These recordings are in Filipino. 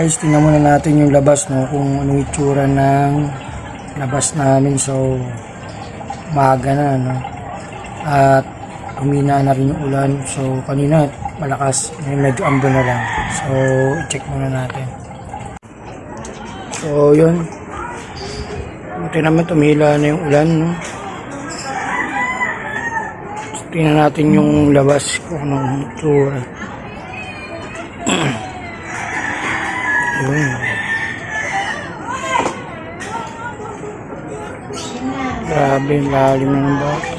Guys, tingnan muna natin yung labas, no, kung anong itsura ng labas namin. So maaga na, no, at humina na rin yung ulan. So kanina malakas, medyo ambon na lang. So i-check muna natin. So yun, buti naman tumila na yung ulan, no. So, tingnan natin yung labas kung anong itsura. Yun. Grabe, lalim na ng bato.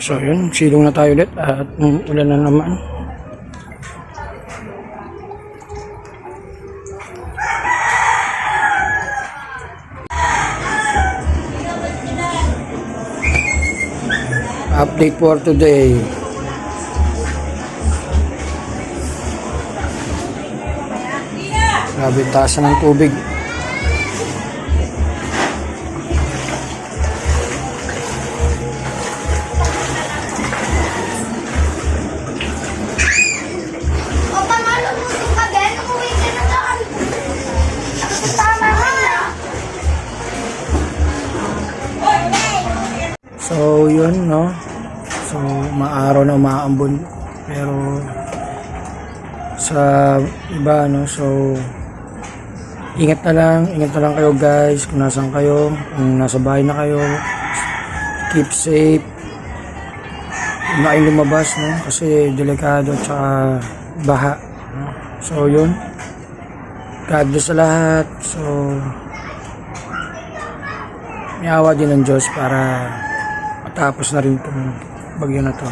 So yun, silong na tayo ulit at ulan na naman. Update for today. Grabe, taas na ng tubig. So yun, no, so maaraw na umaambon, pero sa iba, no, so ingat na lang kayo guys, kung nasan kayo, kung nasa bahay na kayo, keep safe, huwag na kayong lumabas, no, kasi delikado tsaka baha, no? So yun, God bless sa lahat. So may awa din ng Diyos para tapos na rin itong bagyo na to.